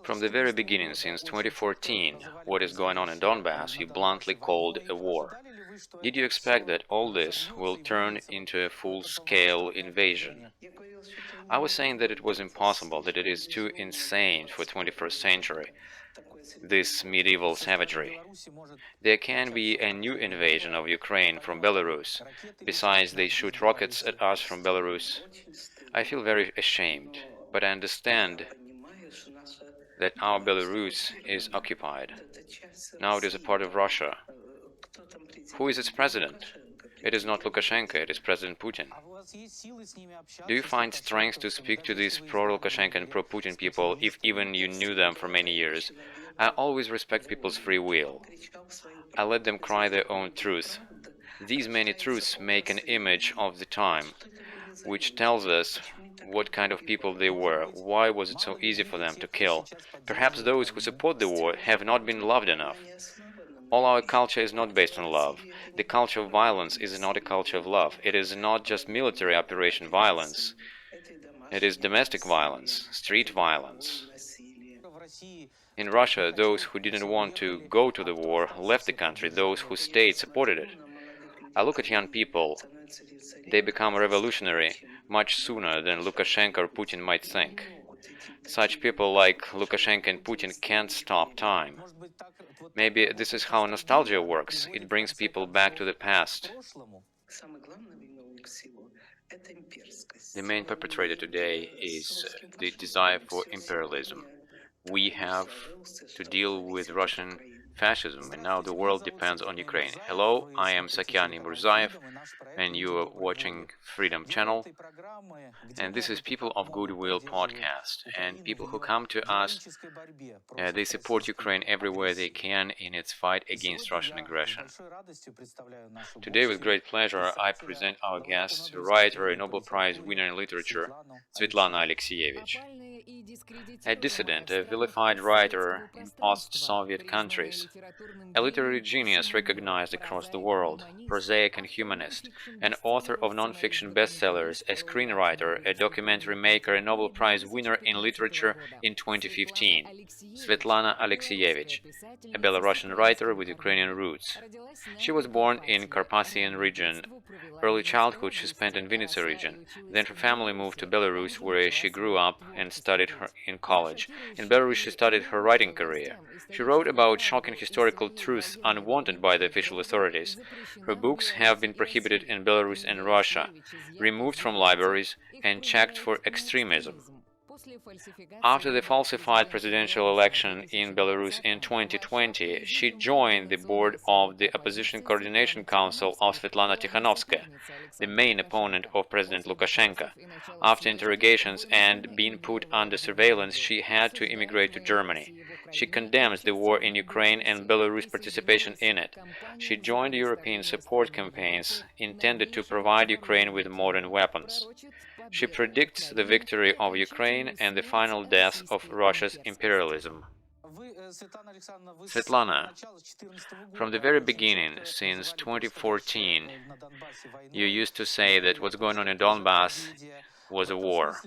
From the very beginning, since 2014, what is going on in Donbass, you bluntly called a war. Did you expect that all this will turn into a full-scale invasion? I was saying that it was impossible, that it is too insane for 21st century, this medieval savagery. There can be a new invasion of Ukraine from Belarus. Besides, they shoot rockets at us from Belarus. I feel very ashamed, but I understand that our Belarus is occupied. Now it is a part of Russia. Who is its president? It is not Lukashenko, it is President Putin. Do you find strength to speak to these pro-Lukashenko and pro-Putin people if even you knew them for many years? I always respect people's free will. I let them cry their own truth. These many truths make an image of the time, which tells us what kind of people they were, why was it so easy for them to kill. Perhaps those who support the war have not been loved enough. All our culture is not based on love. The culture of violence is not a culture of love. It is not just military operation violence. It is domestic violence, street violence. In Russia, those who didn't want to go to the war left the country, those who stayed supported it. I look at young people. They become revolutionary much sooner than Lukashenko or Putin might think. Such people like Lukashenko and Putin can't stop time. Maybe this is how nostalgia works. It brings people back to the past. The main perpetrator today is the desire for imperialism. We have to deal with Russian fascism, and now the world depends on Ukraine. Hello, I am Sakyani Murzaev, and you are watching Freedom Channel, and this is People of Goodwill podcast, and people who come to us, they support Ukraine everywhere they can in its fight against Russian aggression. Today, with great pleasure, I present our guest, writer and Nobel Prize winner in literature, Svetlana Alexievich. A dissident, a vilified writer in post-Soviet countries, a literary genius recognized across the world, prosaic and humanist, an author of non-fiction bestsellers, a screenwriter, a documentary maker, a Nobel Prize winner in literature in 2015, Svetlana Alexievich, a Belarusian writer with Ukrainian roots. She was born in Carpathian region. Early childhood she spent in Vinnytsia region. Then her family moved to Belarus, where she grew up and studied in college. In Belarus she started her writing career. She wrote about shocking historical truths unwanted by the official authorities. Her books have been prohibited in Belarus and Russia, removed from libraries, and checked for extremism. After the falsified presidential election in Belarus in 2020, she joined the board of the Opposition Coordination Council of Svetlana Tikhanovskaya, the main opponent of President Lukashenko. After interrogations and being put under surveillance, she had to immigrate to Germany. She condemns the war in Ukraine and Belarus' participation in it. She joined European support campaigns intended to provide Ukraine with modern weapons. She predicts the victory of Ukraine and the final death of Russia's imperialism. Svetlana, from the very beginning, since 2014, you used to say that what's going on in Donbass was a war.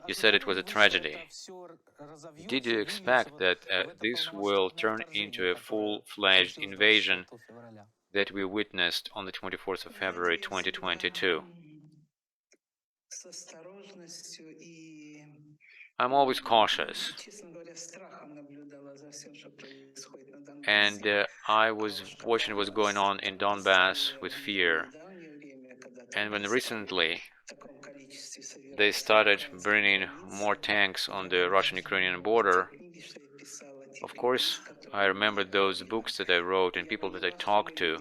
You said it was a tragedy. Did you expect that this will turn into a full-fledged invasion that we witnessed on the 24th of February 2022? I'm always cautious, and I was watching what's going on in Donbass with fear. And when recently they started bringing more tanks on the Russian-Ukrainian border, of course, I remembered those books that I wrote and people that I talked to,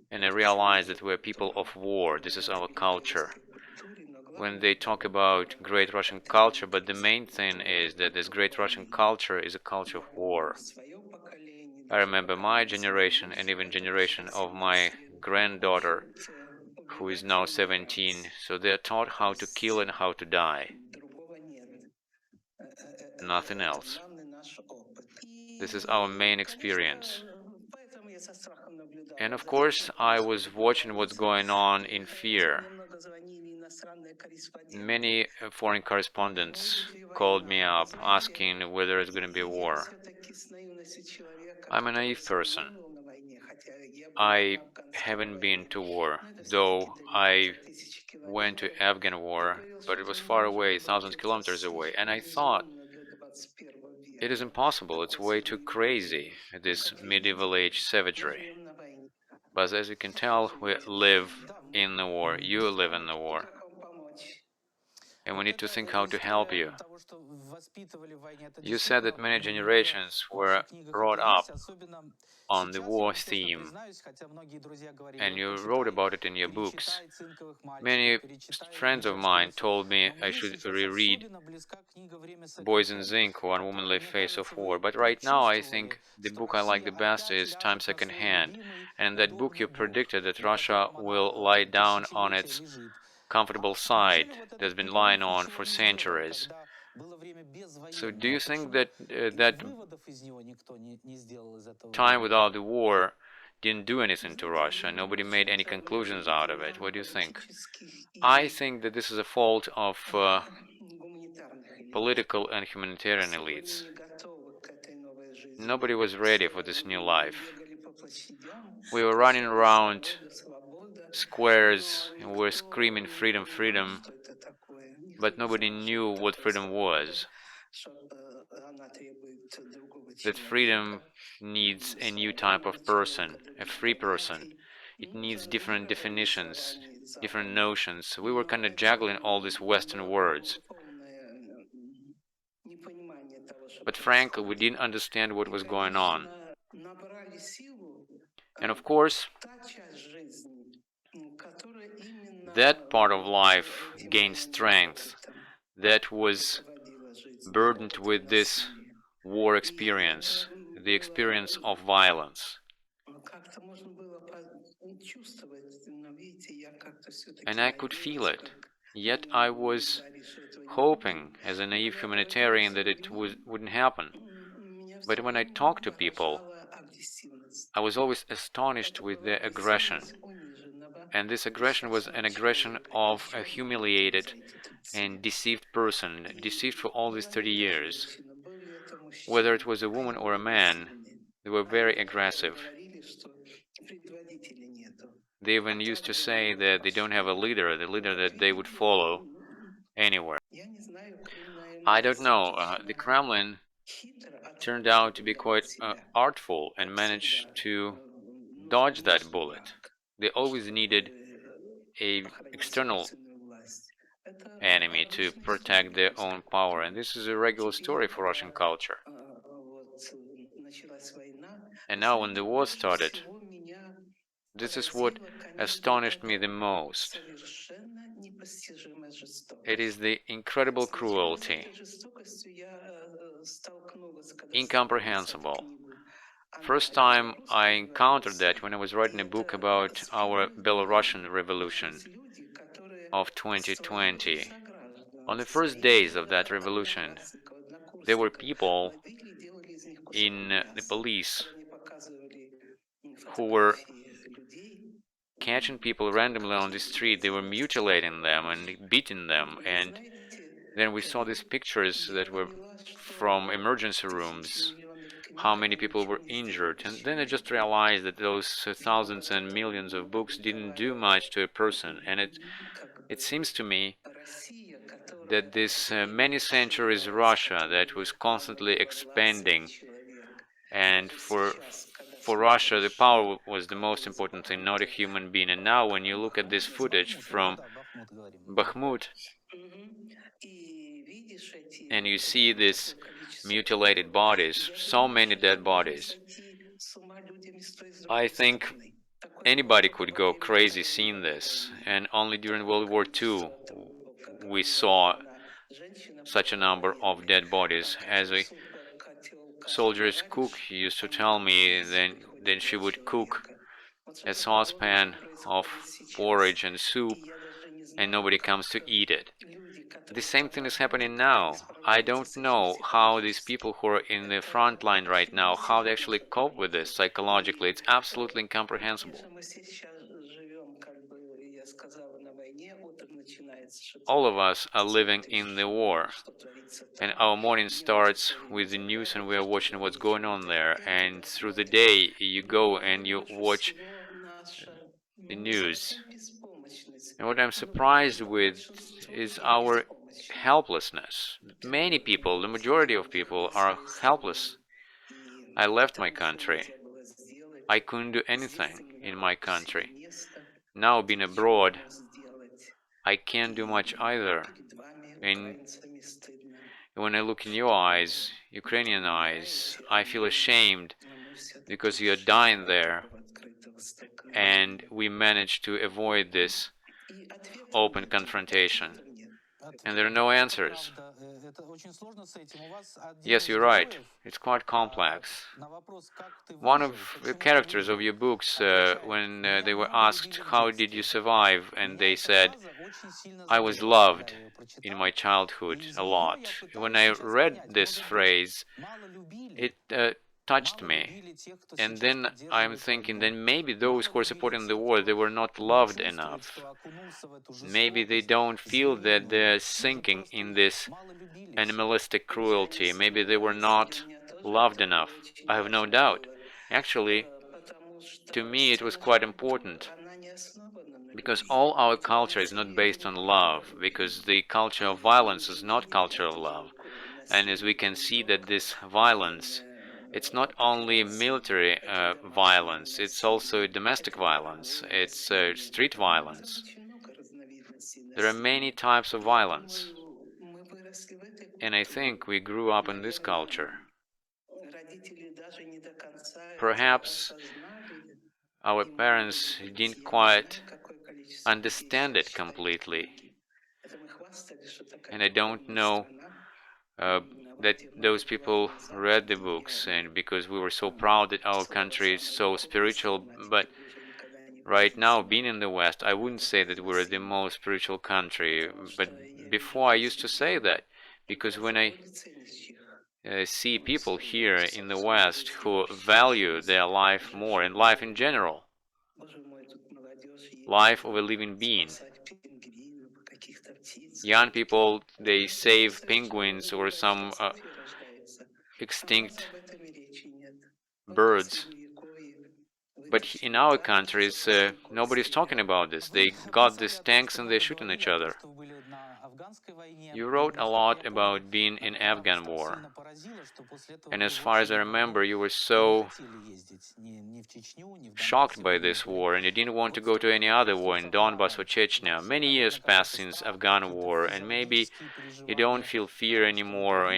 and I realized that we're people of war. This is our culture. When they talk about great Russian culture, but the main thing is that this great Russian culture is a culture of war. I remember my generation and even generation of my granddaughter, who is now 17, so they are taught how to kill and how to die. Nothing else. This is our main experience. And of course, I was watching what's going on in fear. Many foreign correspondents called me up asking whether it's going to be a war. I'm a naive person. I haven't been to war, though I went to Afghan war, but it was far away, thousands of kilometers away, and I thought it is impossible, it's way too crazy, this medieval age savagery. But as you can tell, we live in the war, you live in the war, and we need to think how to help you. You said that many generations were brought up on the war theme, and you wrote about it in your books. Many friends of mine told me I should reread Boys in Zinc or Unwomanly Face of War, but right now I think the book I like the best is Time Second Hand, and in that book you predicted that Russia will lie down on its comfortable side that's been lying on for centuries. So do you think that that time without the war didn't do anything to Russia? Nobody made any conclusions out of it. What do you think? I think that this is a fault of political and humanitarian elites. Nobody was ready for this new life. We were running around squares and we were screaming freedom, freedom, but nobody knew what freedom was. That freedom needs a new type of person, a free person. It needs different definitions, different notions. We were kind of juggling all these Western words. But frankly, we didn't understand what was going on. And of course, that part of life gained strength that was burdened with this war experience, the experience of violence. And I could feel it. Yet I was hoping, as a naive humanitarian, that it wouldn't happen. But when I talked to people, I was always astonished with their aggression. And this aggression was an aggression of a humiliated and deceived person, deceived for all these 30 years. Whether it was a woman or a man, they were very aggressive. They even used to say that they don't have a leader, the leader that they would follow anywhere. I don't know. The Kremlin turned out to be quite artful and managed to dodge that bullet. They always needed an external enemy to protect their own power, and this is a regular story for Russian culture. And now when the war started, this is what astonished me the most. It is the incredible cruelty, incomprehensible. First time I encountered that when I was writing a book about our Belarusian revolution of 2020. On the first days of that revolution, there were people in the police who were catching people randomly on the street. They were mutilating them and beating them, and then we saw these pictures that were from emergency rooms, how many people were injured, and then I just realized that those thousands and millions of books didn't do much to a person. And it seems to me that this many centuries Russia that was constantly expanding, and for Russia the power was the most important thing, not a human being. And now when you look at this footage from Bakhmut and you see these mutilated bodies, so many dead bodies, I think anybody could go crazy seeing this. And only during World War II we saw such a number of dead bodies. As a soldier's cook used to tell me, then she would cook a saucepan of porridge and soup and nobody comes to eat it. The same thing is happening now. I don't know how these people who are in the front line right now, how they actually cope with this psychologically. It's absolutely incomprehensible. All of us are living in the war, and our morning starts with the news and we are watching what's going on there, and through the day you go and you watch the news. And what I'm surprised with is our helplessness. Many people, the majority of people, are helpless. I left my country. I couldn't do anything in my country. Now being abroad, I can't do much either. And when I look in your eyes, Ukrainian eyes, I feel ashamed because you're dying there, and we managed to avoid this open confrontation. And there are no answers. Yes, you're right. It's quite complex. One of the characters of your books, when they were asked, how did you survive? And they said, I was loved in my childhood a lot. When I read this phrase, it touched me. And then I'm thinking, then maybe those who are supporting the war, they were not loved enough. Maybe they don't feel that they're sinking in this animalistic cruelty. Maybe they were not loved enough. I have no doubt. Actually, to me, it was quite important because all our culture is not based on love, because the culture of violence is not culture of love. And as we can see that this violence, it's not only military violence, it's also domestic violence, it's street violence. There are many types of violence. And I think we grew up in this culture. Perhaps our parents didn't quite understand it completely. And I don't know uh, that those people read the books, and because we were so proud that our country is so spiritual. But right now, being in the West, I wouldn't say that we're the most spiritual country. But before I used to say that, because when I see people here in the West who value their life more, and life in general, life of a living being. Young people, they save penguins or some extinct birds. But in our countries, nobody's talking about this. They got these tanks and they're shooting each other. You wrote a lot about being in Afghan war. And as far as I remember, you were so shocked by this war and you didn't want to go to any other war in Donbass or Chechnya. Many years passed since Afghan war, and maybe you don't feel fear anymore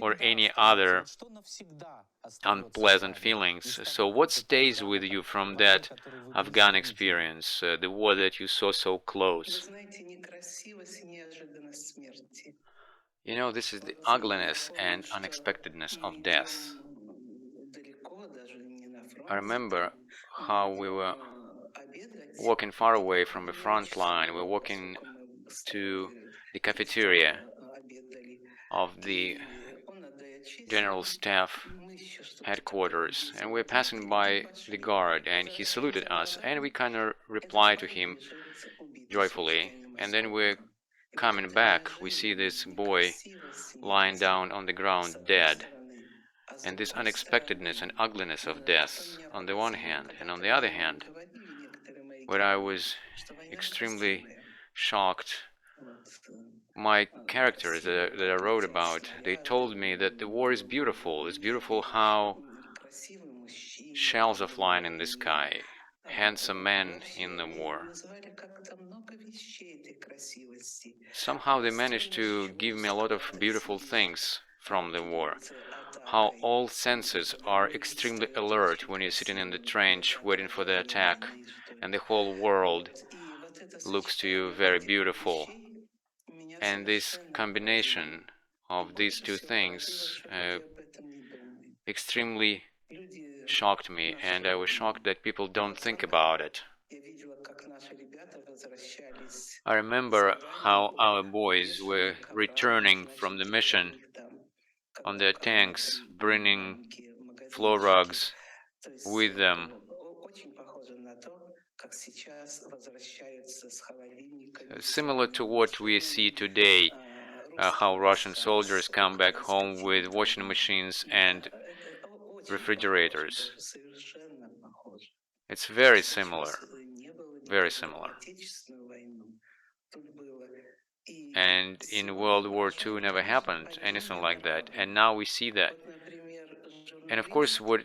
or any other unpleasant feelings. So what stays with you from that Afghan experience, the war that you saw so close? You know, this is the ugliness and unexpectedness of death. I remember how we were walking far away from the front line. We were walking to the cafeteria of the General Staff headquarters, and we were passing by the guard, and he saluted us, and we kind of replied to him joyfully. And then we're coming back, we see this boy lying down on the ground dead. And this unexpectedness and ugliness of death on the one hand, and on the other hand, where I was extremely shocked, my characters that I wrote about, they told me that the war is beautiful. It's beautiful how shells are flying in the sky, handsome men in the war. Somehow they managed to give me a lot of beautiful things from the war. How all senses are extremely alert when you're sitting in the trench waiting for the attack, and the whole world looks to you very beautiful. And this combination of these two things extremely shocked me, and I was shocked that people don't think about it. I remember how our boys were returning from the mission on their tanks, bringing floor rugs with them. Similar to what we see today, how Russian soldiers come back home with washing machines and refrigerators. It's very similar, very similar. And in World War II never happened anything like that, and now we see that. And of course, what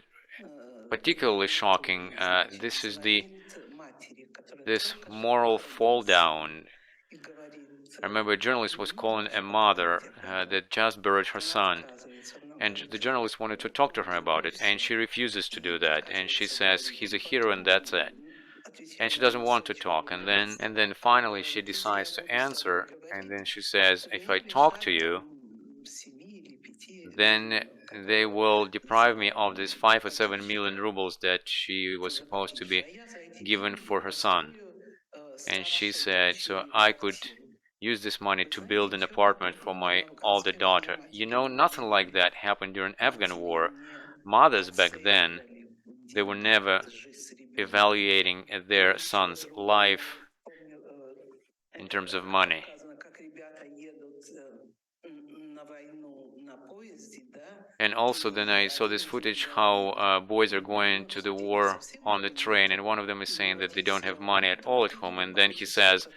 particularly shocking, this is this moral fall down. I remember a journalist was calling a mother that just buried her son, and the journalist wanted to talk to her about it, and she refuses to do that, and she says he's a hero and that's it. And she doesn't want to talk, and then finally she decides to answer, and then she says, if I talk to you, then they will deprive me of these 5 or 7 million rubles that she was supposed to be given for her son. And she said, so I could use this money to build an apartment for my older daughter. You know, nothing like that happened during Afghan war. Mothers back then, they were never evaluating their son's life in terms of money. And also then I saw this footage how boys are going to the war on the train, and one of them is saying that they don't have money at all at home, and then he says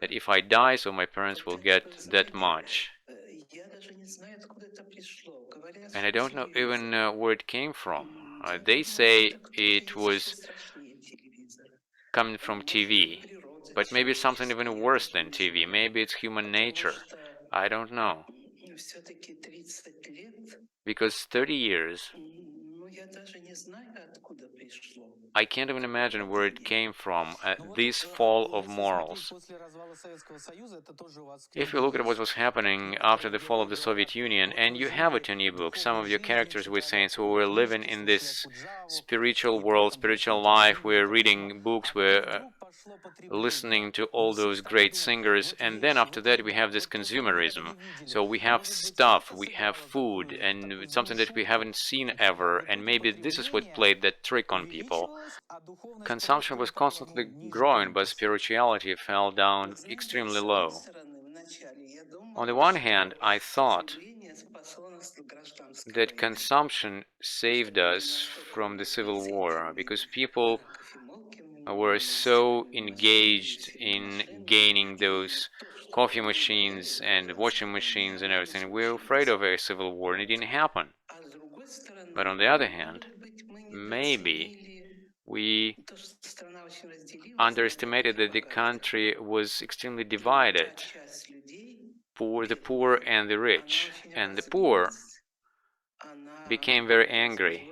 that if I die, so my parents will get that much. And I don't know even where it came from. They say it was coming from TV, but maybe it's something even worse than TV. Maybe it's human nature. I don't know. Because 30 years, I can't even imagine where it came from, this fall of morals. If you look at what was happening after the fall of the Soviet Union, and you have it in your book, some of your characters were saying, so we're living in this spiritual world, spiritual life, we're reading books, we're listening to all those great singers, and then after that we have this consumerism. So we have stuff, we have food, and it's something that we haven't seen ever, and maybe this is what played that trick on people. Consumption was constantly growing, but spirituality fell down extremely low. On the one hand, I thought that consumption saved us from the civil war, because people were so engaged in gaining those coffee machines and washing machines and everything. We were afraid of a civil war, and it didn't happen. But on the other hand, maybe we underestimated that the country was extremely divided for the poor and the rich, and the poor became very angry.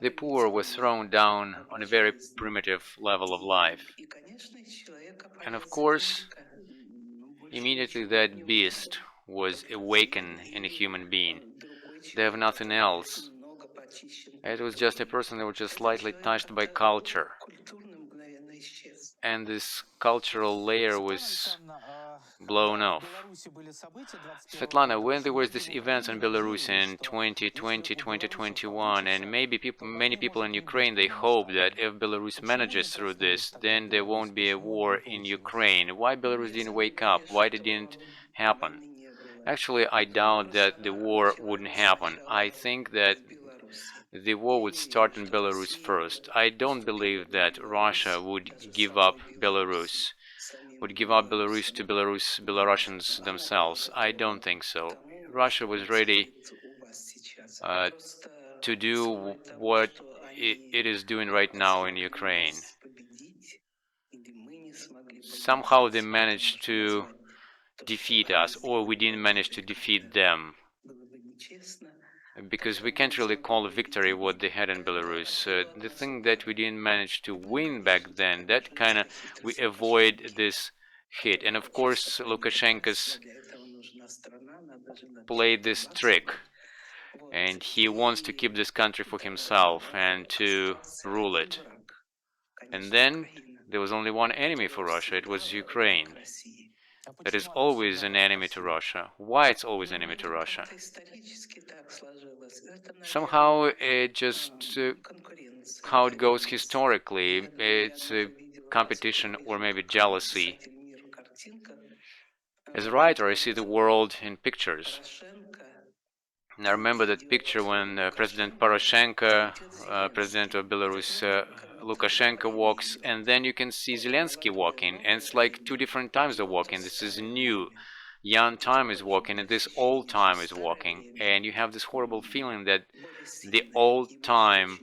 The poor was thrown down on a very primitive level of life. And of course, immediately that beast was awakened in a human being. They have nothing else. It was just a person that was just slightly touched by culture. And this cultural layer was blown off. Svetlana, when there was this event in Belarus in 2020, 2021, and maybe many people in Ukraine, they hope that if Belarus manages through this, then there won't be a war in Ukraine. Why Belarus didn't wake up? Why it didn't happen? Actually, I doubt that the war wouldn't happen. I think that the war would start in Belarus first. I don't believe that Russia would give up Belarus, would give up Belarus to Belarusians themselves. I don't think so. Russia was ready to do what it is doing right now in Ukraine. Somehow they managed to defeat us, or we didn't manage to defeat them. Because we can't really call a victory what they had in Belarus. The thing that we didn't manage to win back then, that kind of, we avoid this hit. And of course, Lukashenko's played this trick, and he wants to keep this country for himself and to rule it. And then there was only one enemy for Russia, it was Ukraine. That is always an enemy to Russia. Why it's always an enemy to Russia? Somehow it just how it goes historically. It's a competition or maybe jealousy. As a writer, I see the world in pictures. And I remember that picture when President Poroshenko, President of Belarus, Lukashenko walks, and then you can see Zelensky walking, and it's like two different times they're walking. This is new. Young time is walking, and this old time is walking, and you have this horrible feeling that the old time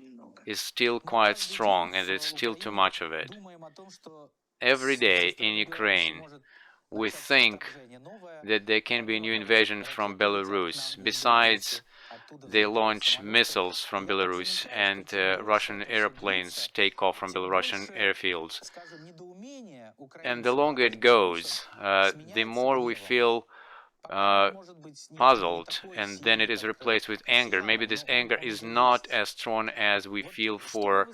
is still quite strong, and there's still too much of it. Every day in Ukraine, we think that there can be a new invasion from Belarus. Besides, they launch missiles from Belarus, and Russian airplanes take off from Belarusian airfields. And the longer it goes, the more we feel puzzled, and then it is replaced with anger. Maybe this anger is not as strong as we feel for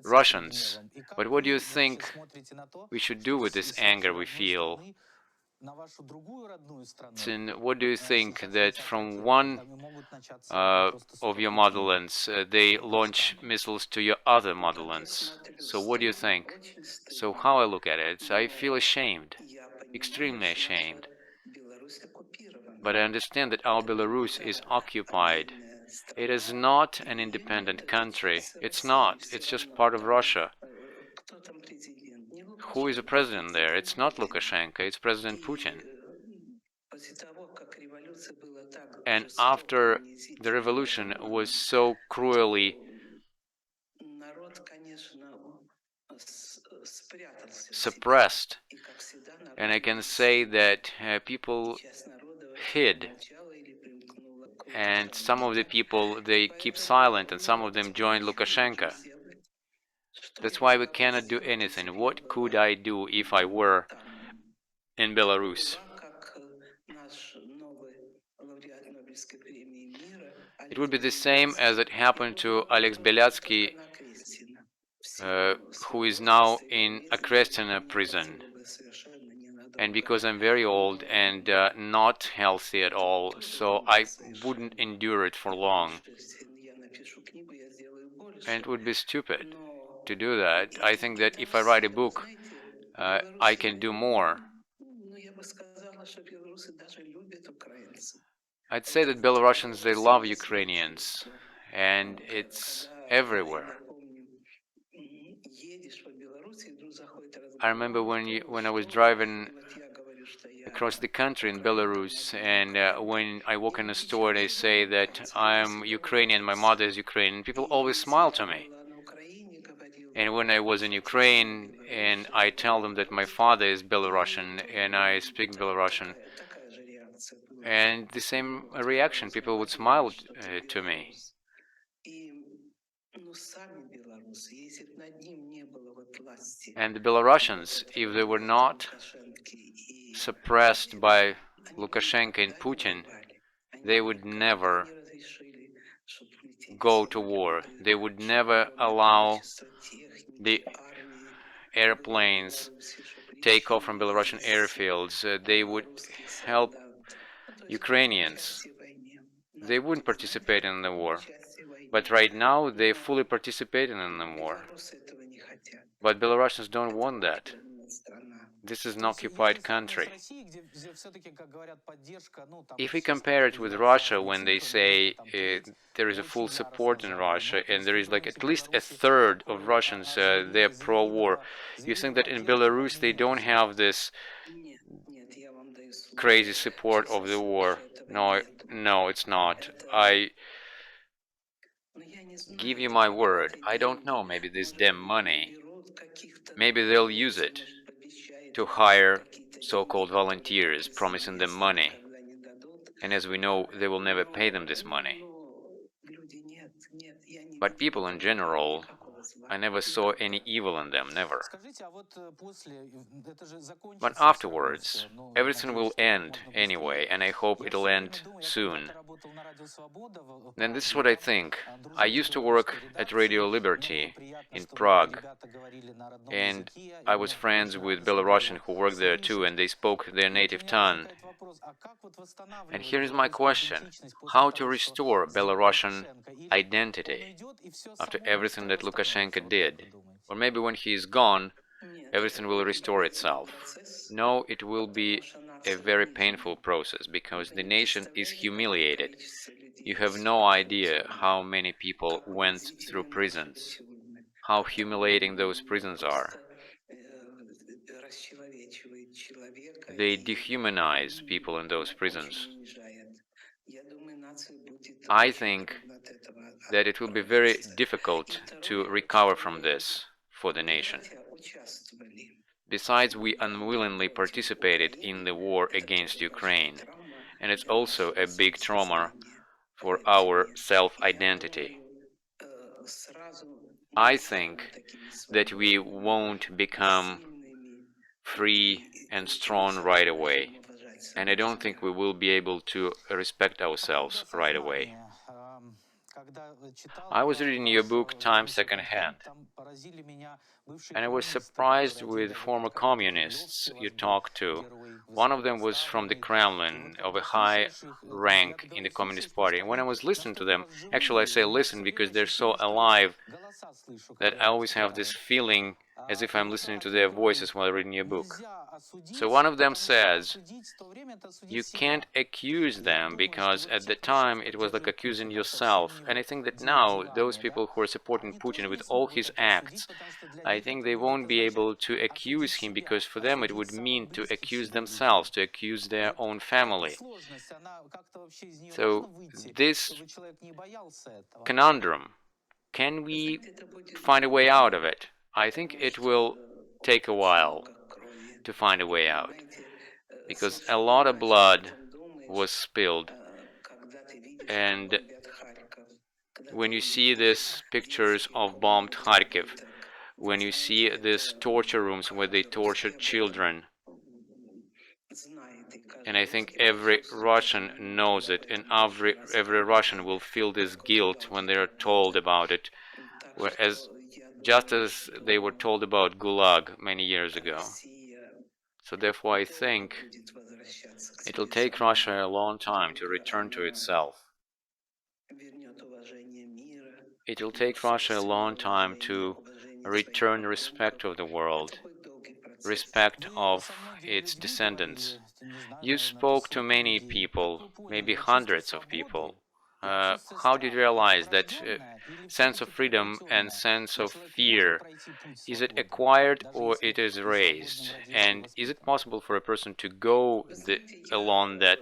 Russians. But what do you think we should do with this anger we feel? And what do you think that from one of your motherlands they launch missiles to your other motherlands? So what do you think? So how I look at it, I feel ashamed, extremely ashamed. But I understand that our Belarus is occupied. It is not an independent country. It's not. It's just part of Russia. Who is the president there? It's not Lukashenko, it's President Putin. And after the revolution was so cruelly suppressed, and I can say that people hid, and some of the people, they keep silent, and some of them joined Lukashenko. That's why we cannot do anything. What could I do if I were in Belarus? It would be the same as it happened to Alex Beliatsky, who is now in a Krestina prison. And because I'm very old and not healthy at all, so I wouldn't endure it for long. And it would be stupid to do that. I think that if I write a book, I can do more. I'd say that Belarusians, they love Ukrainians, and it's everywhere. I remember when I was driving across the country in Belarus, and when I walk in a store, they say that I'm Ukrainian, my mother is Ukrainian. People always smile to me. And when I was in Ukraine, and I tell them that my father is Belarusian and I speak Belarusian, and the same reaction, people would smile to me. And the Belarusians, if they were not suppressed by Lukashenko and Putin, they would never go to war. They would never allow the airplanes take off from Belarusian airfields. They would help Ukrainians. They wouldn't participate in the war. But right now, they're fully participating in the war. But Belarusians don't want that. This is an occupied country. If we compare it with Russia, when they say there is a full support in Russia, and there is like at least a third of Russians, they're pro-war, you think that in Belarus they don't have this crazy support of the war? No, no, it's not. I give you my word. I don't know, maybe this damn money, maybe they'll use it to hire so-called volunteers, promising them money. And as we know, they will never pay them this money. But people in general, I never saw any evil in them, never. But afterwards, everything will end anyway, and I hope it'll end soon. And this is what I think. I used to work at Radio Liberty in Prague, and I was friends with Belarusians who worked there too, and they spoke their native tongue. And here is my question: how to restore Belarusian identity after everything that Lukashenko did? Or maybe when he is gone, everything will restore itself. No, it will be a very painful process because the nation is humiliated. You have no idea how many people went through prisons, how humiliating those prisons are. They dehumanize people in those prisons. I think that it will be very difficult to recover from this for the nation. Besides, we unwillingly participated in the war against Ukraine, and it's also a big trauma for our self-identity. I think that we won't become free and strong right away, and I don't think we will be able to respect ourselves right away. I was reading your book Time Secondhand, and I was surprised with former communists you talked to. One of them was from the Kremlin, of a high rank in the Communist Party. And when I was listening to them, actually I say listen because they're so alive that I always have this feeling as if I'm listening to their voices while reading your book. So one of them says, you can't accuse them because at the time it was like accusing yourself. And I think that now those people who are supporting Putin with all his acts, I think they won't be able to accuse him because for them it would mean to accuse themselves, to accuse their own family. So this conundrum, can we find a way out of it? I think it will take a while to find a way out, because a lot of blood was spilled. And when you see these pictures of bombed Kharkiv, when you see these torture rooms where they torture children, and I think every Russian knows it, and every Russian will feel this guilt when they are told about it, whereas just as they were told about Gulag many years ago. So therefore I think it'll take Russia a long time to return to itself. It'll take Russia a long time to return respect of the world, respect of its descendants. You spoke to many people, maybe hundreds of people. How did you realize that sense of freedom and sense of fear, is it acquired or it is raised? And is it possible for a person to go along that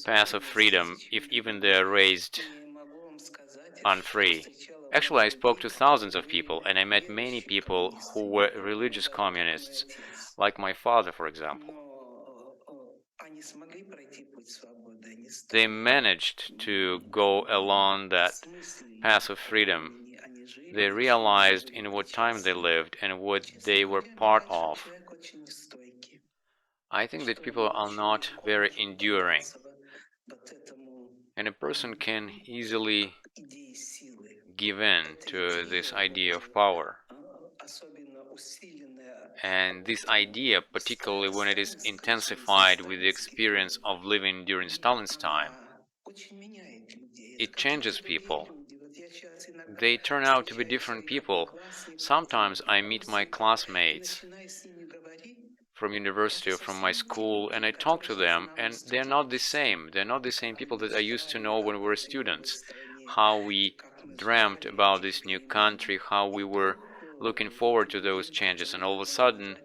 path of freedom if even they are raised unfree? Actually, I spoke to thousands of people, and I met many people who were religious communists, like my father, for example. They managed to go along that path of freedom. They realized in what time they lived and what they were part of. I think that people are not very enduring, and a person can easily give in to this idea of power. And this idea, particularly when it is intensified with the experience of living during Stalin's time, it changes people. They turn out to be different people. Sometimes I meet my classmates from university or from my school, and I talk to them, and they're not the same. They're not the same people that I used to know when we were students. How we dreamt about this new country, how we were looking forward to those changes, and all of a sudden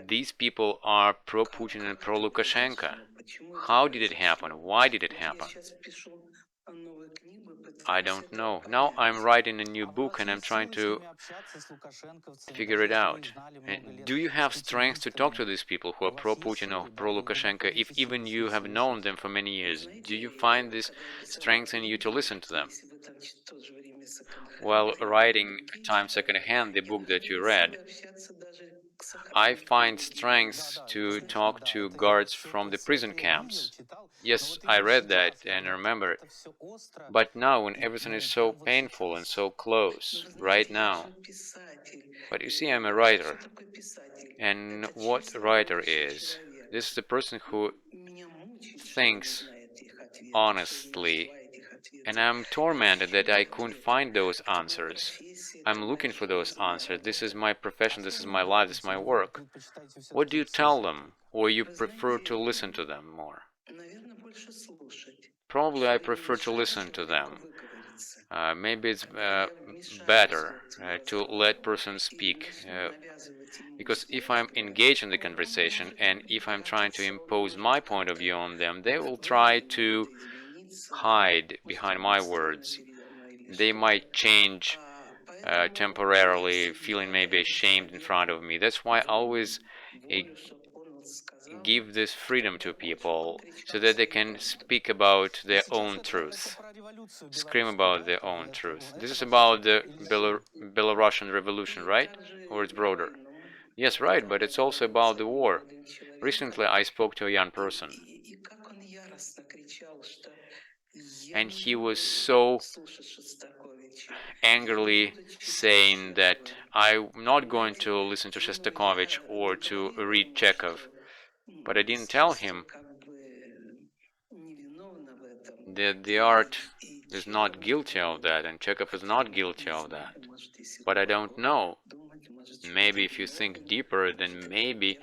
these people are pro-Putin and pro-Lukashenko. How did it happen? Why did it happen? I don't know. Now I'm writing a new book and I'm trying to figure it out. Do you have strength to talk to these people who are pro-Putin or pro-Lukashenko if even you have known them for many years? Do you find this strength in you to listen to them? While writing Time Secondhand, the book that you read, I find strength to talk to guards from the prison camps. Yes, I read that and remember it. But now, when everything is so painful and so close, right now. But you see, I'm a writer. And what a writer is? This is the person who thinks honestly. And I'm tormented that I couldn't find those answers. I'm looking for those answers. This is my profession, this is my life, this is my work. What do you tell them? Or you prefer to listen to them more? Probably I prefer to listen to them. Maybe it's better to let persons speak. Because if I'm engaged in the conversation and if I'm trying to impose my point of view on them, they will try to hide behind my words. They might change temporarily, feeling maybe ashamed in front of me. That's why I always give this freedom to people so that they can speak about their own truth, scream about their own truth. This is about the Belarusian revolution, right? Or it's broader? Yes, right, but it's also about the war. Recently, I spoke to a young person, and he was so angrily saying that I'm not going to listen to Shostakovich or to read Chekhov, but I didn't tell him that the art is not guilty of that and Chekhov is not guilty of that. But I don't know. Maybe if you think deeper, then maybe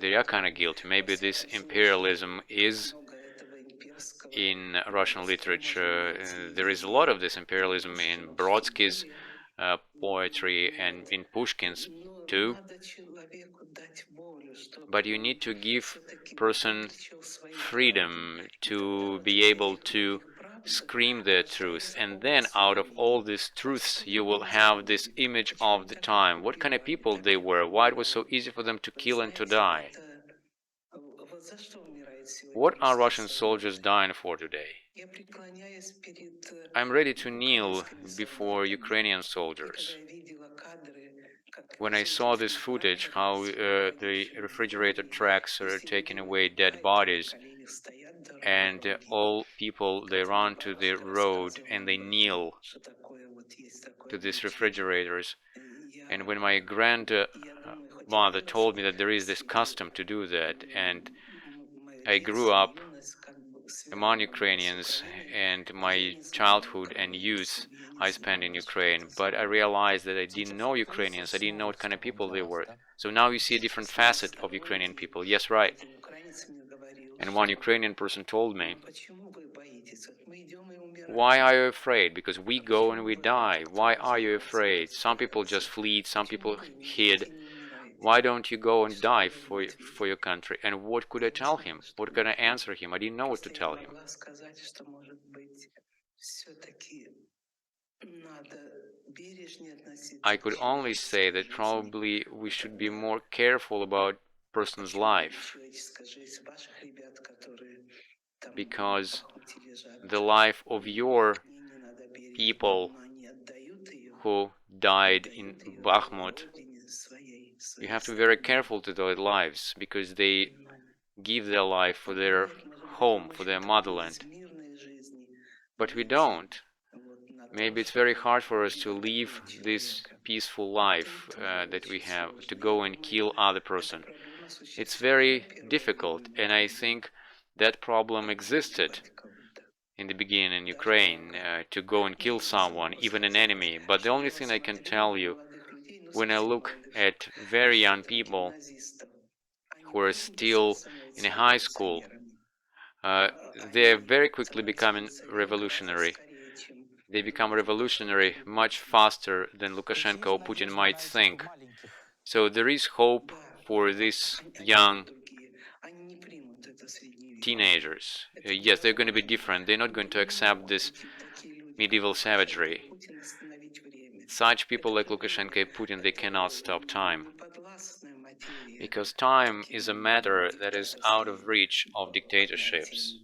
they are kind of guilty. Maybe this imperialism is in Russian literature. There is a lot of this imperialism in Brodsky's poetry and in Pushkin's too. But you need to give person freedom to be able to scream their truth, and then out of all these truths you will have this image of the time, what kind of people they were, why it was so easy for them to kill and to die. What are Russian soldiers dying for today? I'm ready to kneel before Ukrainian soldiers. When I saw this footage, how the refrigerator trucks are taking away dead bodies, and all people, they run to the road and they kneel to these refrigerators. And when my grandmother told me that there is this custom to do that, and I grew up among Ukrainians, and my childhood and youth I spent in Ukraine, but I realized that I didn't know Ukrainians, I didn't know what kind of people they were. So now you see a different facet of Ukrainian people. Yes, right. And one Ukrainian person told me, why are you afraid? Because we go and we die. Why are you afraid? Some people just fled, some people hid. Why don't you go and die for your country? And what could I tell him? What could I answer him? I didn't know what to tell him. I could only say that probably we should be more careful about person's life, because the life of your people who died in Bakhmut, you have to be very careful to their lives, because they give their life for their home, for their motherland. But we don't. Maybe it's very hard for us to live this peaceful life that we have, to go and kill other person. It's very difficult, and I think that problem existed in the beginning in Ukraine, to go and kill someone, even an enemy. But the only thing I can tell you, when I look at very young people who are still in a high school, they're very quickly becoming revolutionary. They become revolutionary much faster than Lukashenko or Putin might think. So there is hope for these young teenagers. Yes, they're going to be different. They're not going to accept this medieval savagery. Such people like Lukashenko and Putin, they cannot stop time. Because time is a matter that is out of reach of dictatorships.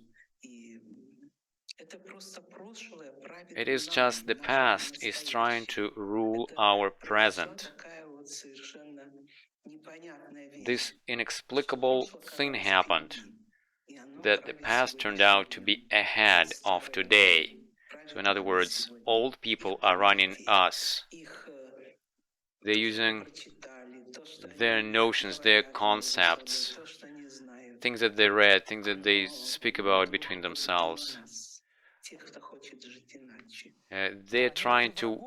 It is just the past is trying to rule our present. This inexplicable thing happened, that the past turned out to be ahead of today. So in other words, old people are running us. They're using their notions, their concepts, things that they read, things that they speak about between themselves. They're trying to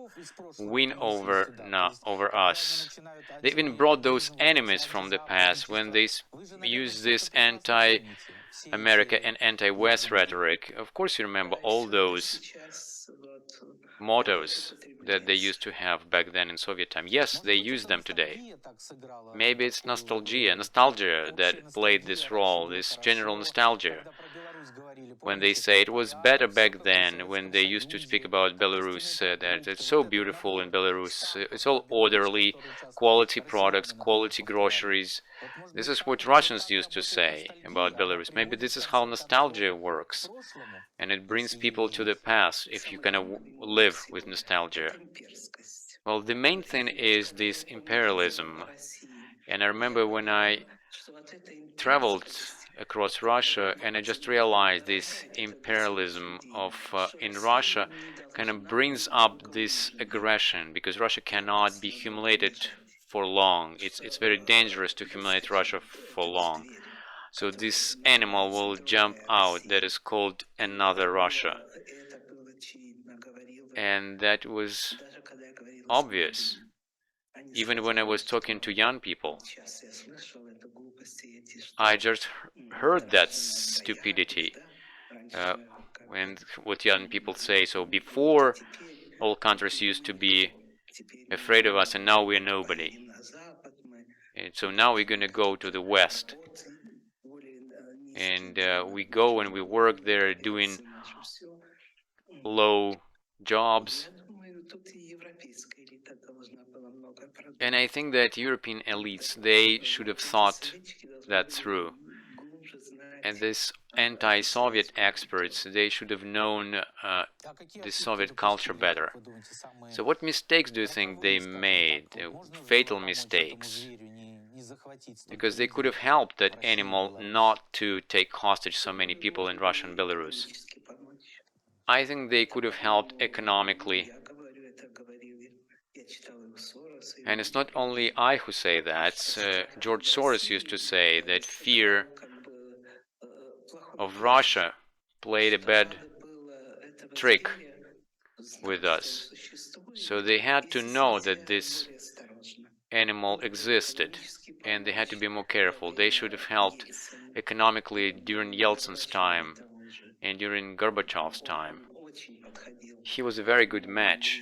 win over us. They even brought those enemies from the past when they use this anti-America and anti-West rhetoric. Of course, you remember all those mottos that they used to have back then in Soviet time. Yes, they use them today. Maybe it's nostalgia that played this role, this general nostalgia. When they say it was better back then, when they used to speak about Belarus, that it's so beautiful in Belarus, it's all orderly, quality products, quality groceries. This is what Russians used to say about Belarus. Maybe this is how nostalgia works, and it brings people to the past if you kind of live with nostalgia. Well, the main thing is this imperialism. And I remember when I traveled across Russia and I just realized this imperialism in Russia kind of brings up this aggression, because Russia cannot be humiliated for long. It's very dangerous to humiliate Russia for long. So this animal will jump out that is called another Russia. And that was obvious. Even when I was talking to young people, I just heard that stupidity. When what young people say, so before all countries used to be afraid of us and now we're nobody. And so now we're going to go to the West. And we go and we work there doing low jobs. And I think that European elites, they should have thought that through. And this anti-Soviet experts, they should have known the Soviet culture better. So what mistakes do you think they made? Fatal mistakes. Because they could have helped that animal not to take hostage so many people in Russia and Belarus. I think they could have helped economically. And it's not only I who say that. George Soros used to say that fear of Russia played a bad trick with us. So they had to know that this animal existed, and they had to be more careful. They should have helped economically during Yeltsin's time and during Gorbachev's time. He was a very good match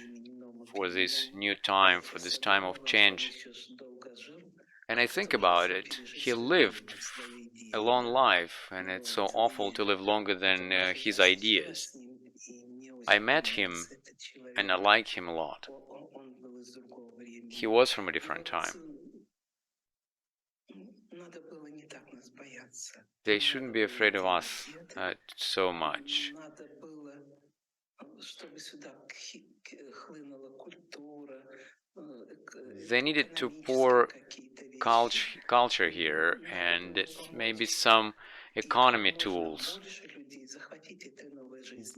for this new time, for this time of change. And I think about it, he lived a long life, and it's so awful to live longer than his ideas. I met him, and I like him a lot. He was from a different time. They shouldn't be afraid of us so much. They needed to pour culture here and maybe some economy tools.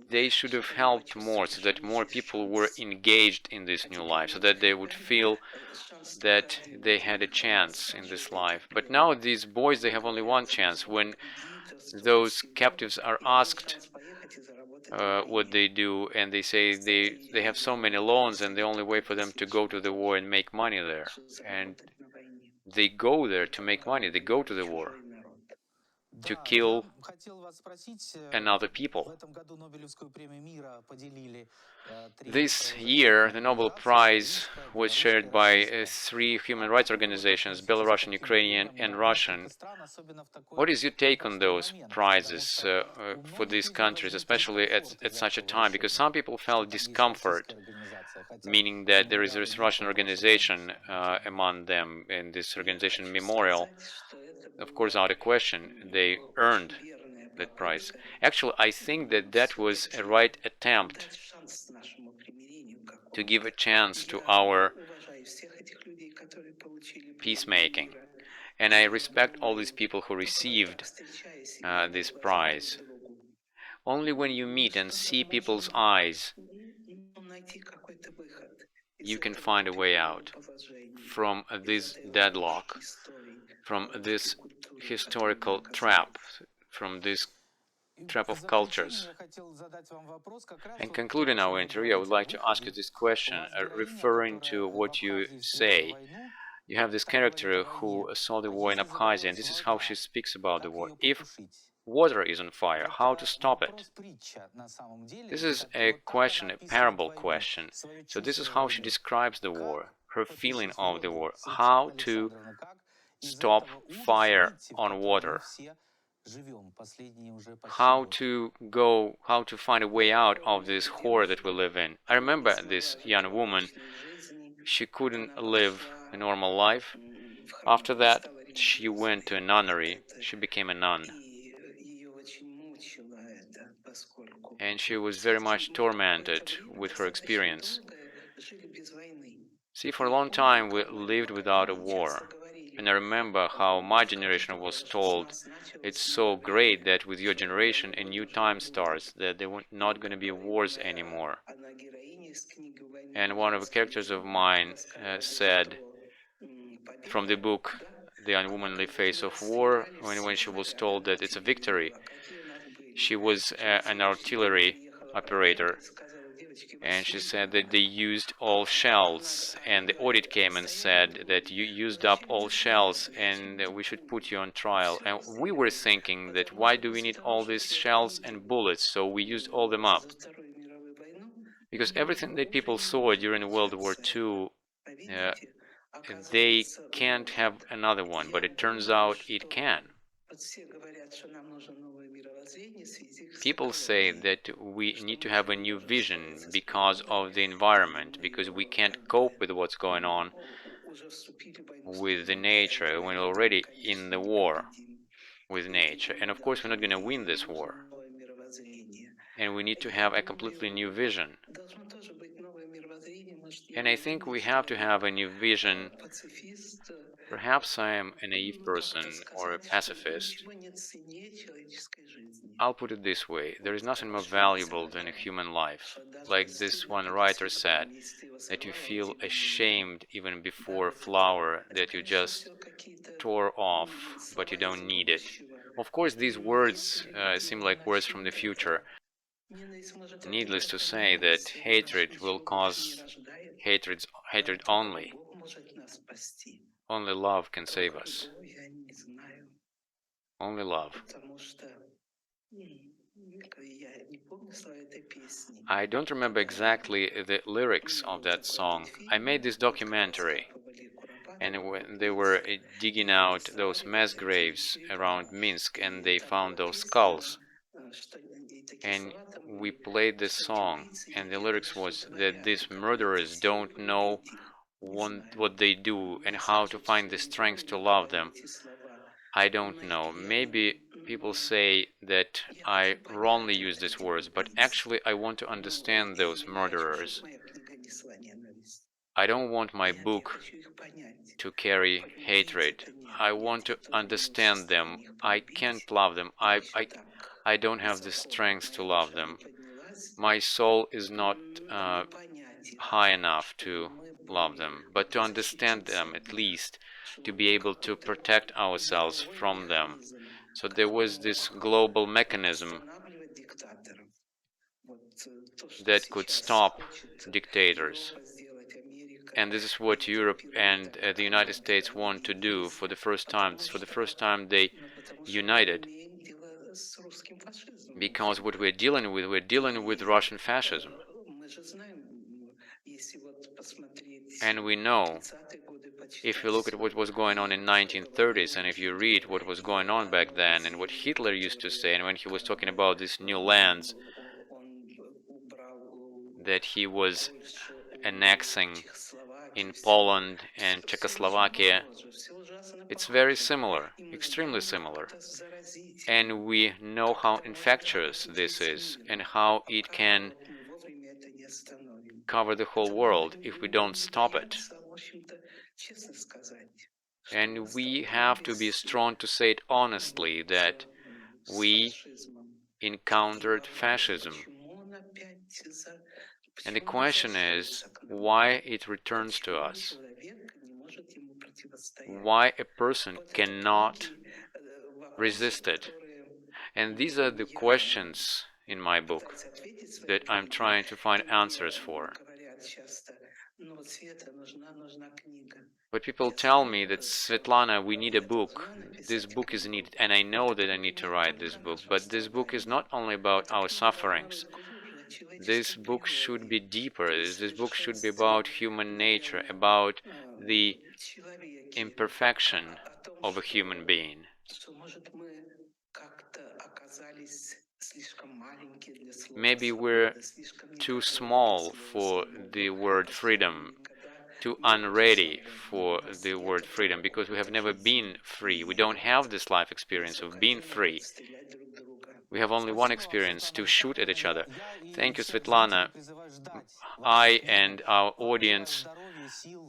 They should have helped more so that more people were engaged in this new life, so that they would feel that they had a chance in this life. But now these boys, they have only one chance. When those captives are asked what they do, and they say they have so many loans and the only way for them to go to the war and make money there. And they go there to make money. They go to the war to kill another people. This year, the Nobel Prize was shared by 3 human rights organizations, Belarusian, Ukrainian, and Russian. What is your take on those prizes for these countries, especially at such a time? Because some people felt discomfort, meaning that there is this Russian organization among them, in this organization Memorial. Of course, out of question, they earned that prize. Actually, I think that that was a right attempt to give a chance to our peacemaking. And I respect all these people who received this prize. Only when you meet and see people's eyes, you can find a way out from this deadlock, from this historical trap, from this trap of cultures. And concluding our interview, I would like to ask you this question, referring to what you say. You have this character who saw the war in Abkhazia, and this is how she speaks about the war. If water is on fire, how to stop it? This is a question, a parable question. So this is how she describes the war, her feeling of the war, how to stop fire on water, how to find a way out of this horror that we live in. I remember this young woman, she couldn't live a normal life. After that, she went to a nunnery, she became a nun. And she was very much tormented with her experience. See, for a long time we lived without a war. And I remember how my generation was told, it's so great that with your generation a new time starts, that there were not going to be wars anymore. And one of the characters of mine said from the book The Unwomanly Face of War, when she was told that it's a victory, she was an artillery operator, and she said that they used all shells, and the audit came and said that you used up all shells and we should put you on trial. And we were thinking that why do we need all these shells and bullets, so we used all them up. Because everything that people saw during World War II, they can't have another one, but it turns out it can. People say that we need to have a new vision because of the environment, because we can't cope with what's going on with the nature when we're already in the war with nature. And of course we're not going to win this war. And we need to have a completely new vision. And I think we have to have a new vision. Perhaps I am a naive person or a pacifist. I'll put it this way, there is nothing more valuable than a human life. Like this one writer said, that you feel ashamed even before a flower that you just tore off, but you don't need it. Of course, these words seem like words from the future. Needless to say that hatred will cause hatred only. Only love can save us. Only love. I don't remember exactly the lyrics of that song. I made this documentary, and when they were digging out those mass graves around Minsk and they found those skulls, and we played this song, and the lyrics was that these murderers don't know what they do and how to find the strength to love them. I don't know. Maybe people say that I wrongly use these words, but actually I want to understand those murderers. I don't want my book to carry hatred. I want to understand them. I can't love them. I don't have the strength to love them. My soul is not high enough to love them, but to understand them at least, to be able to protect ourselves from them. So there was this global mechanism that could stop dictators. And this is what Europe and the United States want to do for the first time. For the first time they united. Because what we're dealing with Russian fascism. And we know, if you look at what was going on in 1930s, and if you read what was going on back then, and what Hitler used to say, and when he was talking about these new lands that he was annexing in Poland and Czechoslovakia, it's very similar, extremely similar. And we know how infectious this is, and how it can cover the whole world if we don't stop it. And we have to be strong to say it honestly that we encountered fascism. And the question is why it returns to us. Why a person cannot resist it. And these are the questions in my book that I'm trying to find answers for. But people tell me that, Svetlana, we need a book. This book is needed, and I know that I need to write this book. But this book is not only about our sufferings. This book should be deeper. This book should be about human nature, about the imperfection of a human being. Maybe we're too small for the word freedom, too unready for the word freedom, because we have never been free. We don't have this life experience of being free. We have only one experience, to shoot at each other. Thank you, Svetlana. I and our audience,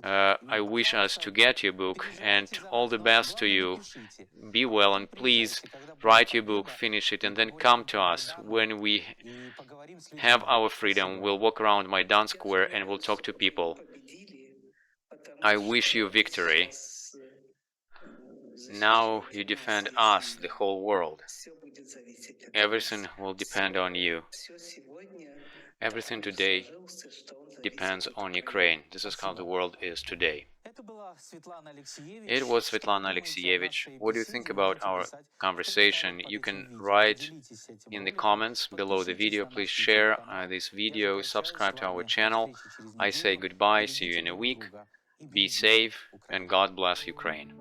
I wish us to get your book, and all the best to you. Be well, and please write your book, finish it, and then come to us. When we have our freedom, we'll walk around Maidan Square and we'll talk to people. I wish you victory. Now you defend us, the whole world. Everything will depend on you. Everything today depends on Ukraine. This is how the world is today. It was Svetlana Alexievich. What do you think about our conversation? You can write in the comments below the video. Please share this video, subscribe to our channel. I say goodbye, see you in a week. Be safe, and God bless Ukraine.